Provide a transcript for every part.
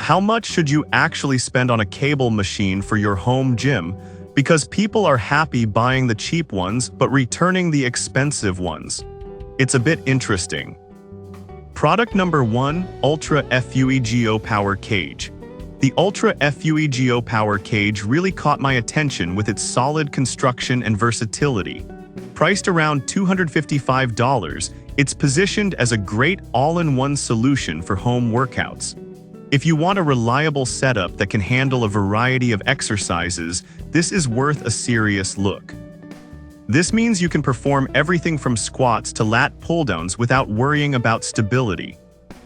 How much should you actually spend on a cable machine for your home gym? Because people are happy buying the cheap ones but returning the expensive ones. It's a bit interesting. Product number 1, Ultra FUEGO Power Cage. The Ultra FUEGO Power Cage really caught my attention with its solid construction and versatility. Priced around $255, it's positioned as a great all-in-one solution for home workouts. If you want a reliable setup that can handle a variety of exercises, this is worth a serious look. This means you can perform everything from squats to lat pull-downs without worrying about stability.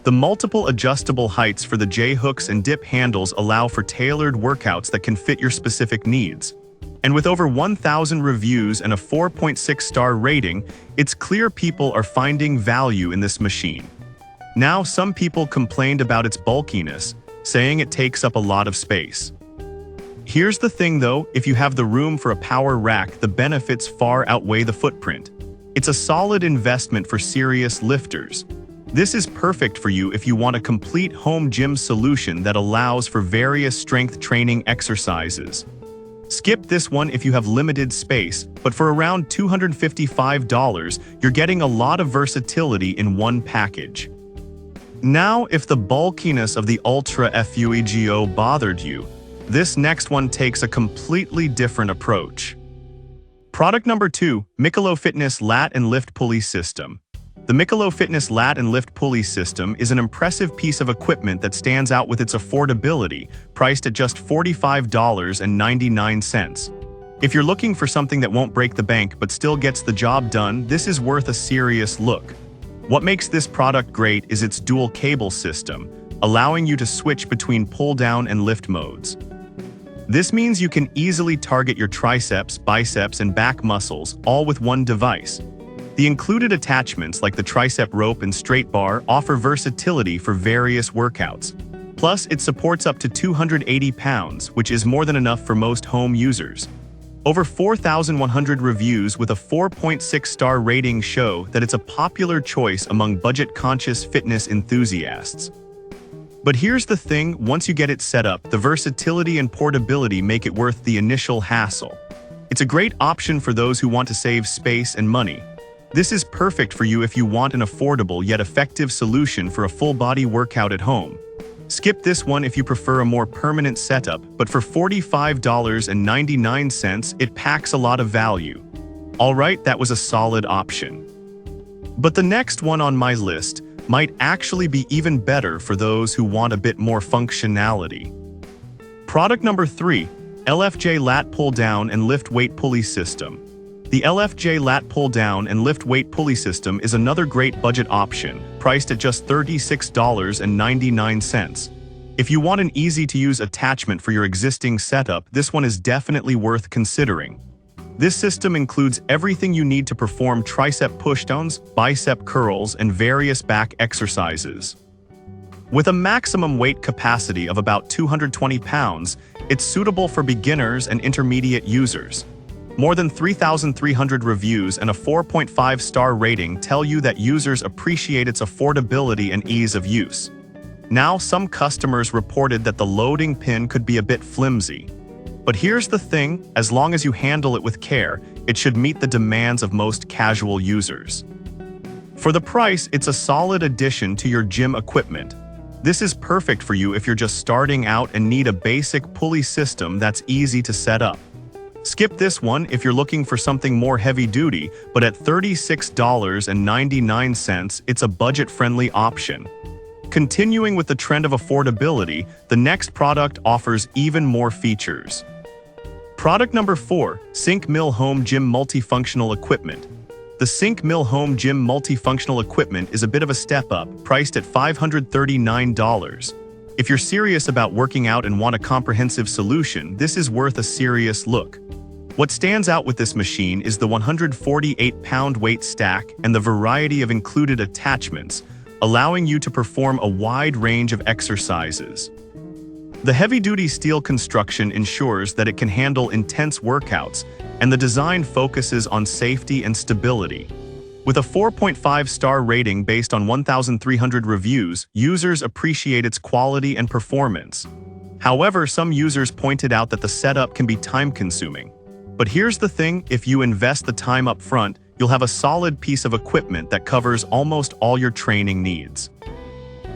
The multiple adjustable heights for the J-hooks and dip handles allow for tailored workouts that can fit your specific needs. And with over 1,000 reviews and a 4.6-star rating, it's clear people are finding value in this machine. Now, some people complained about its bulkiness, saying it takes up a lot of space. Here's the thing though, if you have the room for a power rack, the benefits far outweigh the footprint. It's a solid investment for serious lifters. This is perfect for you if you want a complete home gym solution that allows for various strength training exercises. Skip this one if you have limited space, but for around $255, you're getting a lot of versatility in one package. Now, if the bulkiness of the Ultra FUEGO bothered you, this next one takes a completely different approach. Product number 2, Mikolo Fitness Lat and Lift Pulley System. The Mikolo Fitness Lat and Lift Pulley System is an impressive piece of equipment that stands out with its affordability, priced at just $45.99. If you're looking for something that won't break the bank but still gets the job done, this is worth a serious look. What makes this product great is its dual cable system, allowing you to switch between pull-down and lift modes. This means you can easily target your triceps, biceps, and back muscles, all with one device. The included attachments like the tricep rope and straight bar offer versatility for various workouts. Plus, it supports up to 280 pounds, which is more than enough for most home users. Over 4,100 reviews with a 4.6-star rating show that it's a popular choice among budget-conscious fitness enthusiasts. But here's the thing, once you get it set up, the versatility and portability make it worth the initial hassle. It's a great option for those who want to save space and money. This is perfect for you if you want an affordable yet effective solution for a full-body workout at home. Skip this one if you prefer a more permanent setup, but for $45.99, it packs a lot of value. Alright, that was a solid option. But the next one on my list might actually be even better for those who want a bit more functionality. Product number 3, LFJ Lat Pull Down and Lift Weight Pulley System. The LFJ Lat Pull Down and Lift Weight Pulley System is another great budget option, priced at just $36.99. If you want an easy-to-use attachment for your existing setup, this one is definitely worth considering. This system includes everything you need to perform tricep pushdowns, bicep curls, and various back exercises. With a maximum weight capacity of about 220 pounds, it's suitable for beginners and intermediate users. More than 3,300 reviews and a 4.5-star rating tell you that users appreciate its affordability and ease of use. Now, some customers reported that the loading pin could be a bit flimsy. But here's the thing, as long as you handle it with care, it should meet the demands of most casual users. For the price, it's a solid addition to your gym equipment. This is perfect for you if you're just starting out and need a basic pulley system that's easy to set up. Skip this one if you're looking for something more heavy-duty, but at $36.99, it's a budget-friendly option. Continuing with the trend of affordability, the next product offers even more features. Product number 4, Sync Mill Home Gym Multifunctional Equipment. The Sync Mill Home Gym Multifunctional Equipment is a bit of a step up, priced at $539. If you're serious about working out and want a comprehensive solution, this is worth a serious look. What stands out with this machine is the 148-pound weight stack and the variety of included attachments, allowing you to perform a wide range of exercises. The heavy-duty steel construction ensures that it can handle intense workouts, and the design focuses on safety and stability. With a 4.5-star rating based on 1,300 reviews, users appreciate its quality and performance. However, some users pointed out that the setup can be time-consuming. But here's the thing, if you invest the time up front, you'll have a solid piece of equipment that covers almost all your training needs.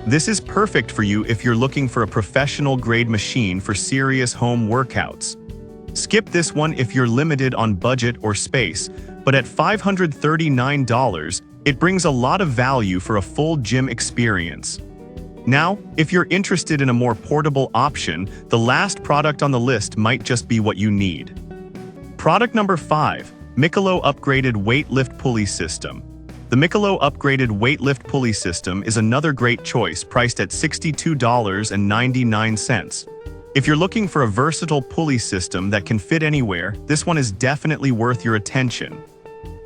This is perfect for you if you're looking for a professional-grade machine for serious home workouts. Skip this one if you're limited on budget or space, but at $539, it brings a lot of value for a full gym experience. Now, if you're interested in a more portable option, the last product on the list might just be what you need. Product number 5, Mikolo Upgraded Weight Lift Pulley System. The Mikolo Upgraded Weight Lift Pulley System is another great choice, priced at $62.99. If you're looking for a versatile pulley system that can fit anywhere, this one is definitely worth your attention.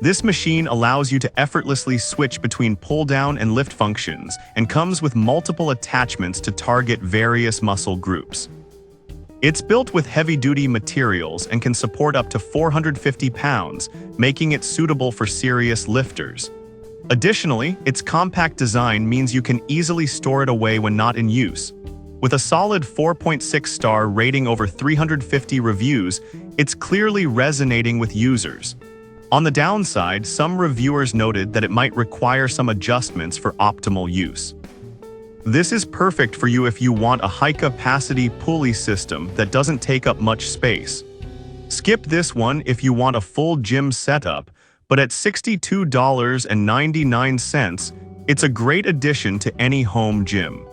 This machine allows you to effortlessly switch between pull-down and lift functions and comes with multiple attachments to target various muscle groups. It's built with heavy-duty materials and can support up to 450 pounds, making it suitable for serious lifters. Additionally, its compact design means you can easily store it away when not in use. With a solid 4.6-star rating over 350 reviews, it's clearly resonating with users. On the downside, some reviewers noted that it might require some adjustments for optimal use. This is perfect for you if you want a high-capacity pulley system that doesn't take up much space. Skip this one if you want a full gym setup, but at $62.99, it's a great addition to any home gym.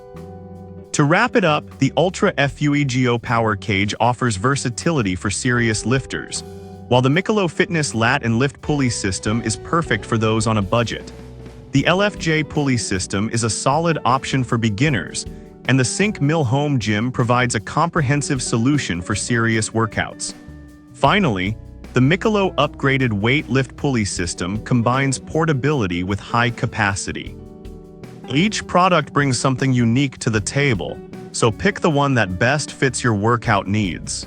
To wrap it up, the Ultra FUEGO Power Cage offers versatility for serious lifters, while the Mikolo Fitness Lat and Lift Pulley System is perfect for those on a budget. The LFJ Pulley System is a solid option for beginners, and the Sync Mill Home Gym provides a comprehensive solution for serious workouts. Finally, the Mikolo Upgraded Weight Lift Pulley System combines portability with high capacity. Each product brings something unique to the table, so pick the one that best fits your workout needs.